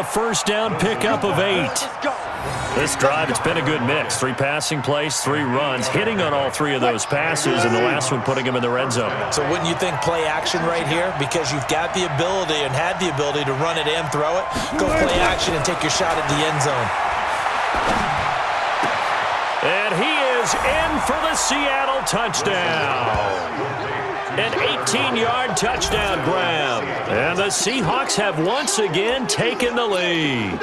a first down pickup of 8. This drive, it's been a good mix. 3 passing plays, 3 runs, hitting on all 3 of those passes, and the last one putting him in the red zone. So wouldn't you think play action right here? Because you've got the ability and had the ability to run it and throw it. Go play action and take your shot at the end zone. And he is in for the Seattle touchdown. An 18-yard touchdown grab. And the Seahawks have once again taken the lead.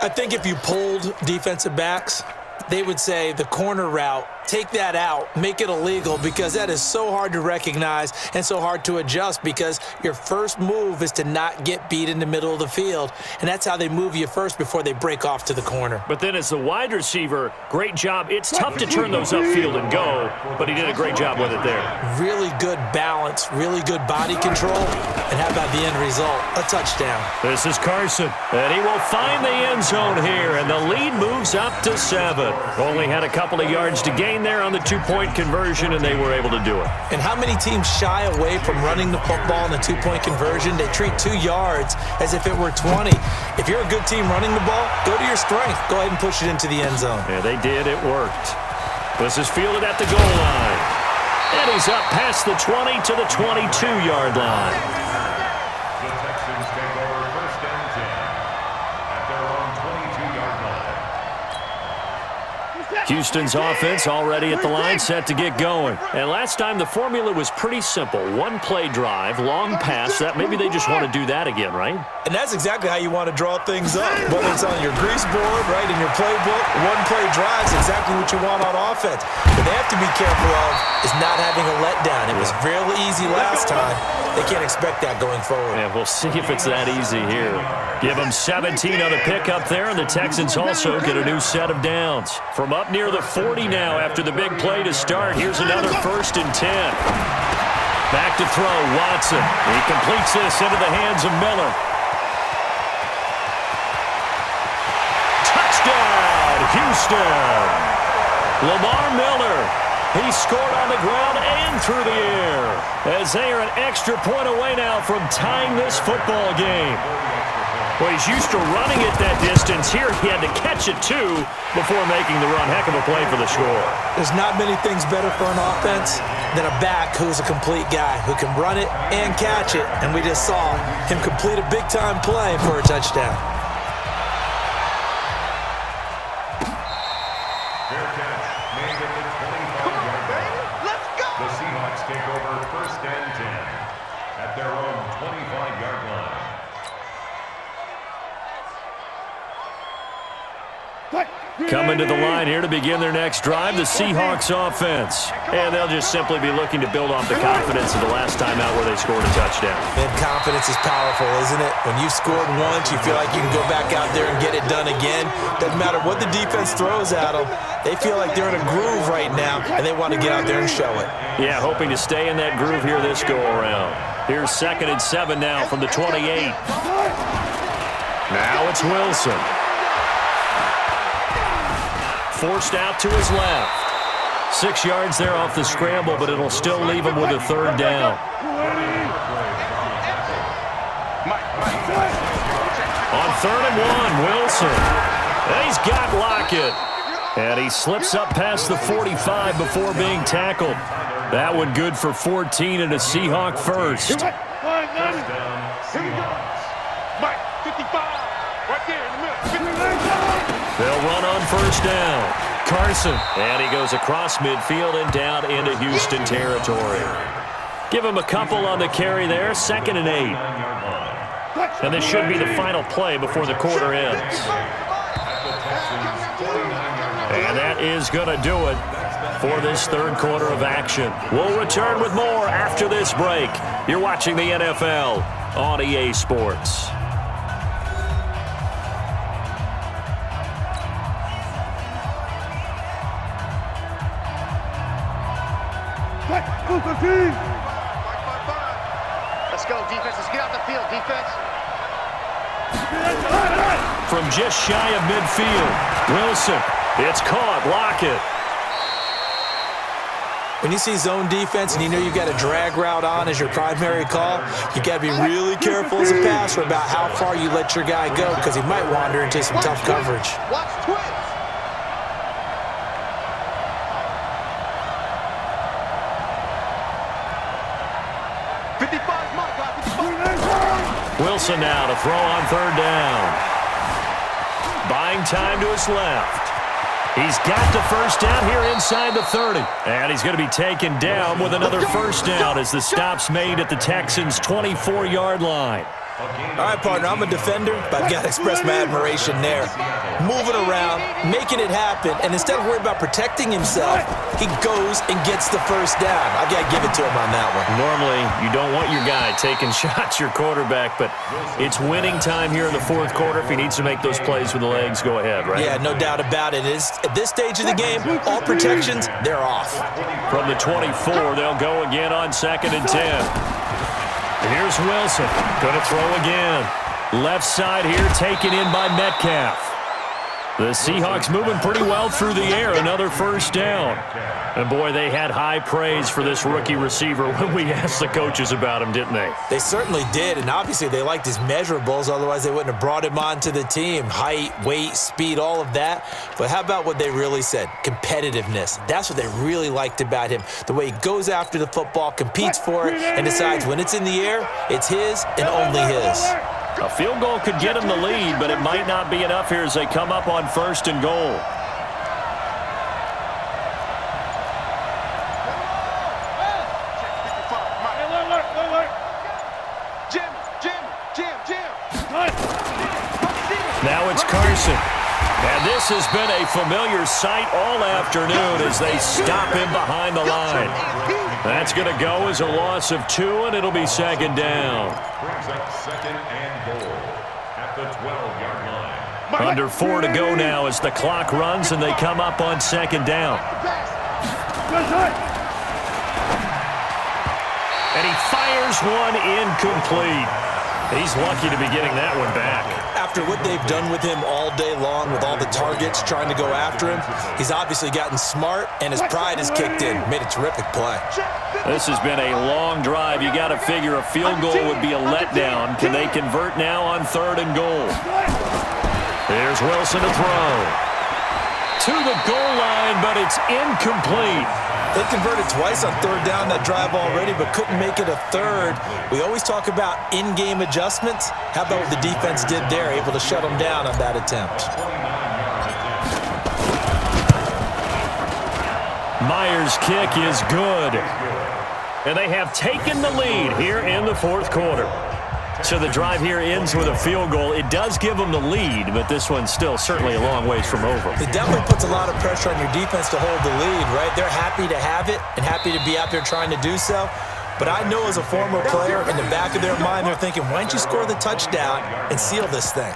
I think if you polled defensive backs, they would say the corner route, take that out, make it illegal, because that is so hard to recognize and so hard to adjust, because your first move is to not get beat in the middle of the field, and that's how they move you first before they break off to the corner. But then as the wide receiver, great job. It's tough to turn those upfield and go, but he did a great job with it there. Really good balance, really good body control, and how about the end result? A touchdown. This is Carson, and he will find the end zone here, and the lead moves up to 7. Only had a couple of yards to gain there on the 2-point conversion, and they were able to do it. And how many teams shy away from running the football in the 2-point conversion? They treat 2 yards as if it were 20. If you're a good team running the ball, go to your strength. Go ahead and push it into the end zone. Yeah, they did. It worked. This is fielded at the goal line. And he's up past the 20 to the 22-yard line. Houston's offense already at the line, set to get going. And last time the formula was pretty simple. 1-play drive, long pass. That maybe they just want to do that again, right? And that's exactly how you want to draw things up. Whether it's on your grease board, right, in your playbook, 1-play drive is exactly what you want on offense. What they have to be careful of is not having a letdown. It was really easy last time. They can't expect that going forward. Yeah, we'll see if it's that easy here. Give them 17 on the pickup there, and the Texans also get a new set of downs. From up near the 40 now after the big play to start. Here's another 1st and 10. Back to throw, Watson. He completes this into the hands of Miller. Touchdown, Houston. Lamar Miller. He scored on the ground and through the air, as they are an extra point away now from tying this football game. Well, he's used to running it that distance. Here he had to catch it, too, before making the run. Heck of a play for the score. There's not many things better for an offense than a back who's a complete guy, who can run it and catch it. And we just saw him complete a big-time play for a touchdown. Fair catch made at the 25-yard line. Let's go! The Seahawks take over 1st and 10 at their own 25-yard line. Coming to the line here to begin their next drive, the Seahawks offense. And they'll just simply be looking to build off the confidence of the last time out where they scored a touchdown. And confidence is powerful, isn't it? When you've scored once, you feel like you can go back out there and get it done again. Doesn't matter what the defense throws at them. They feel like they're in a groove right now, and they want to get out there and show it. Yeah, hoping to stay in that groove here this go-around. Here's 2nd and 7 now from the 28. Now it's Wilson. Forced out to his left. 6 yards there off the scramble, but it'll still leave him with a 3rd down. On 3rd and 1, Wilson. And he's got Lockett. And he slips up past the 45 before being tackled. That one good for 14 and a Seahawk first. They'll run on 1st down. Carson. And he goes across midfield and down into Houston territory. Give him a couple on the carry there. 2nd and 8. And this should be the final play before the quarter ends. And that is going to do it for this 3rd quarter of action. We'll return with more after this break. You're watching the NFL on EA Sports. Let's go, defense. Let's get out the field, defense. From just shy of midfield, Wilson. It's caught. Lockett. When you see zone defense and you know you've got a drag route on as your primary call, you got to be really careful as a passer about how far you let your guy go because he might wander into some tough coverage. Watch twins. Wilson now to throw on third down. Buying time to his left. He's got the first down here inside the 30. And he's going to be taken down with another first down as the stop's made at the Texans' 24-yard line. All right, partner, I'm a defender, but I've got to express my admiration there. Moving around, making it happen, and instead of worrying about protecting himself, he goes and gets the first down. I've got to give it to him on that one. Normally, you don't want your guy taking shots, your quarterback, but it's winning time here in the fourth quarter. If he needs to make those plays with the legs, go ahead, right? Yeah, no doubt about it. At this stage of the game, all protections, they're off. From the 24, they'll go again on 2nd and 10. Here's Wilson, going to throw again. Left side here, taken in by Metcalf. The Seahawks moving pretty well through the air, another first down. And boy, they had high praise for this rookie receiver when we asked the coaches about him, didn't they? They certainly did, and obviously they liked his measurables, otherwise they wouldn't have brought him onto the team. Height, weight, speed, all of that. But how about what they really said? Competitiveness. That's what they really liked about him. The way he goes after the football, competes for it, and decides when it's in the air, it's his and only his. A field goal could get him the lead, but it might not be enough here as they come up on 1st and goal. Now it's Carson. And this has been a familiar sight all afternoon as they stop him behind the line. That's going to go as a loss of 2, and it'll be 2nd down. Brings up 2nd and goal at the 12-yard line. Under 4 to go now as the clock runs and they come up on 2nd down. And he fires one incomplete. He's lucky to be getting that one back. After what they've done with him all day long with all the targets trying to go after him, he's obviously gotten smart and his pride has kicked in. Made a terrific play. This has been a long drive. You got to figure a field goal would be a letdown. Can they convert now on 3rd and goal? There's Wilson to throw. To the goal line, but it's incomplete. They converted twice on 3rd down that drive already, but couldn't make it a 3rd. We always talk about in-game adjustments. How about what the defense did there, able to shut them down on that attempt? Myers' kick is good. And they have taken the lead here in the 4th quarter. So the drive here ends with a field goal. It does give them the lead, but this one's still certainly a long ways from over. It definitely puts a lot of pressure on your defense to hold the lead, right? They're happy to have it and happy to be out there trying to do so. But I know as a former player, in the back of their mind, they're thinking, why don't you score the touchdown and seal this thing?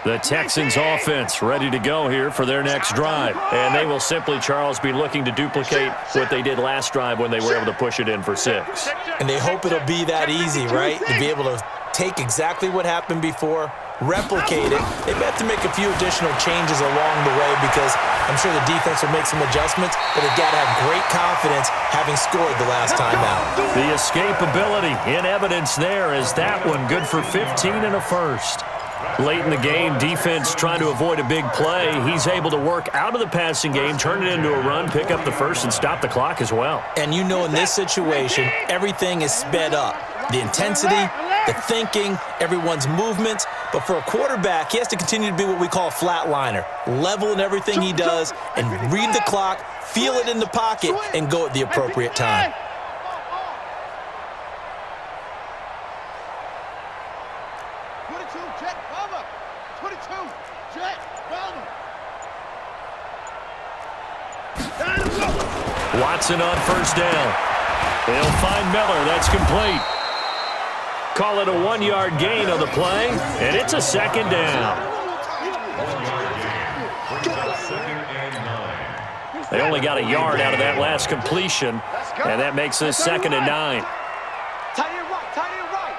The Texans offense ready to go here for their next drive. And they will simply, Charles, be looking to duplicate what they did last drive when they were able to push it in for 6. And they hope it'll be that easy, right? To be able to take exactly what happened before, replicate it. They may have to make a few additional changes along the way because I'm sure the defense will make some adjustments, but they've got to have great confidence having scored the last time out. The escapability in evidence there is that one good for 15 and a first. Late in the game, defense trying to avoid a big play. He's able to work out of the passing game, turn it into a run, pick up the first, and stop the clock as well. And you know in this situation, everything is sped up. The intensity, the thinking, everyone's movements. But for a quarterback, he has to continue to be what we call a flatliner. Level in everything he does and read the clock, feel it in the pocket, and go at the appropriate time. Watson on first down. They'll find Miller. That's complete. Call it a 1-yard gain on the play, and it's a 2nd down. They only got a yard out of that last completion, and that makes this 2nd and 9. Tight end right, tight end right.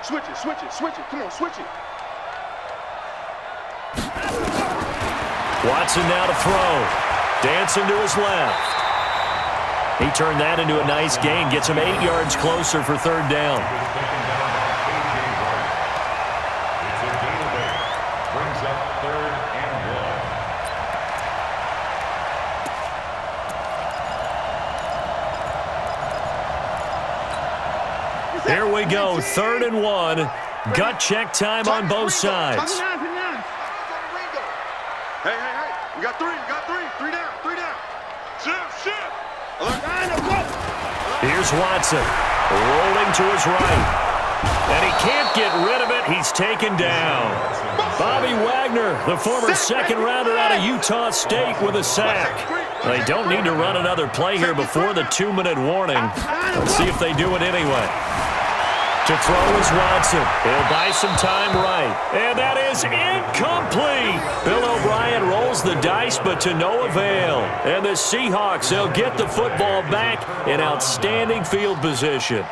Switch it. Come on, switch it. Watson now to throw. Dancing to his left. He turned that into a nice gain. Gets him 8 yards closer for third down. It's a gain of 8. Brings up 3rd and 1. Here we go, 3rd and 1. Gut check time on both sides. Hey, we got 3, 3 down. Shift. Here's Watson, rolling to his right. And he can't get rid of it. He's taken down. Bobby Wagner, the former second-rounder out of Utah State, with a sack. They don't need to run another play here before the 2-minute warning. Let's see if they do it anyway. To throw is Watson. He'll buy some time right. And that is incomplete. Bill O'Brien rolls the dice, but to no avail. And the Seahawks, they'll get the football back in outstanding field position.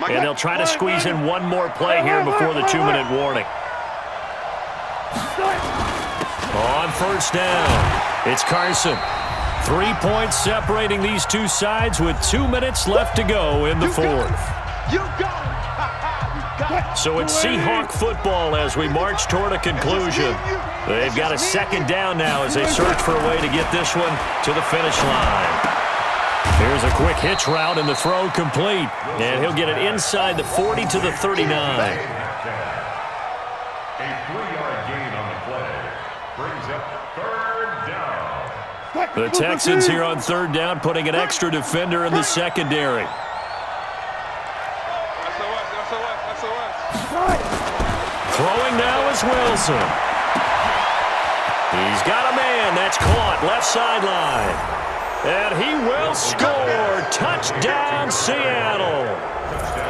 And they'll try to squeeze in one more play here before the 2-minute warning. On first down, it's Carson. 3 points separating these two sides with 2 minutes left to go in the fourth. So it's Seahawk football as we march toward a conclusion. They've got a second down now as they search for a way to get this one to the finish line. Here's a quick hitch route and the throw complete. And he'll get it inside the 40 to the 39. A 3-yard gain on the play. Brings up 3rd down. The Texans here on 3rd down, putting an extra defender in the secondary. Throwing now is Wilson. He's got a man. That's caught left sideline. And he will score. Touchdown, Seattle.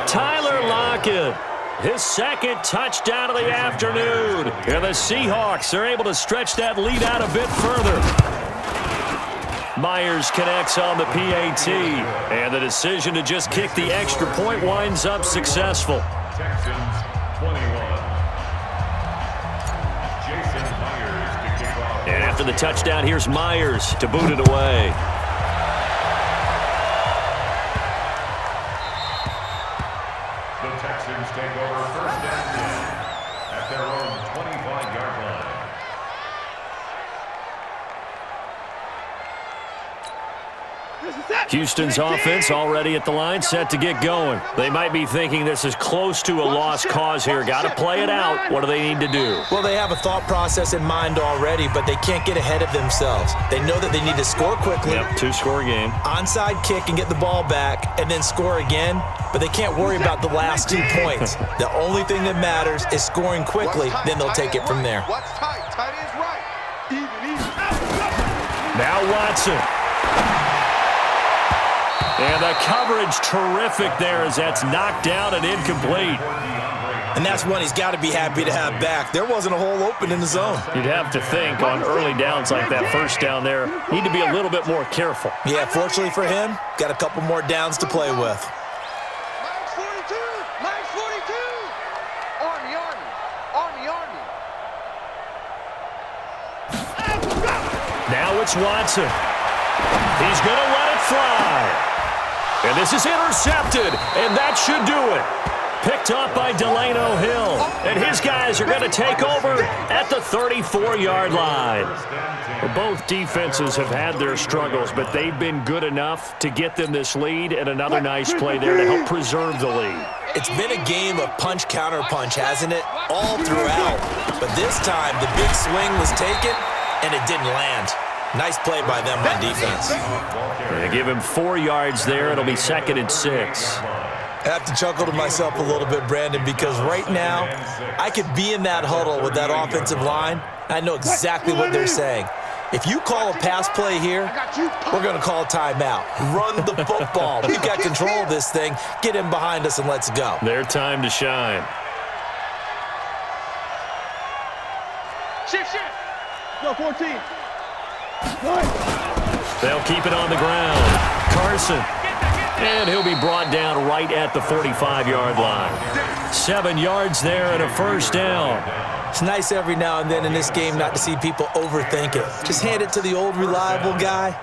Tyler Lockett, his second touchdown of the afternoon. And the Seahawks are able to stretch that lead out a bit further. Myers connects on the PAT, and the decision to just kick the extra point winds up successful. Texans 21. Jason Myers to kick off. And after the touchdown, here's Myers to boot it away. The Texans take over 1st and 10 at their own 25-yard line. Houston's offense already at the line, set to get going. They might be thinking this is close to a lost cause here. Got to play it out. What do they need to do? Well, they have a thought process in mind already, but they can't get ahead of themselves. They know that they need to score quickly. Yep, 2-score game. Onside kick and get the ball back, and then score again. But they can't worry about the last 2 points. The only thing that matters is scoring quickly, then they'll take it from there. What's tight? Tight is right. Even. Now Watson. And the coverage terrific there as that's knocked down and incomplete. And that's one he's got to be happy to have back. There wasn't a hole open in the zone. You'd have to think on early downs like that first down there, need to be a little bit more careful. Yeah, fortunately for him, got a couple more downs to play with. Max 42. Army. Now it's Watson. He's going to let it fly. And this is intercepted, and that should do it. Picked up by Delano Hill, and his guys are going to take over at the 34-yard line. Well, both defenses have had their struggles, but they've been good enough to get them this lead, and another nice play there to help preserve the lead. It's been a game of punch-counter-punch, hasn't it? All throughout. But this time, the big swing was taken, and it didn't land. Nice play by them on defense. They give him 4 yards there. It'll be 2nd and 6. I have to chuckle to myself a little bit, Brandon, because right now, I could be in that huddle with that offensive line. I know exactly what they're saying. If you call a pass play here, we're going to call a timeout. Run the football. We've got control of this thing. Get in behind us and let's go. Their time to shine. Shift. Go 14. They'll keep it on the ground. Carson. And he'll be brought down right at the 45-yard line. 7 yards there and a first down. It's nice every now and then in this game not to see people overthink it. Just hand it to the old reliable guy.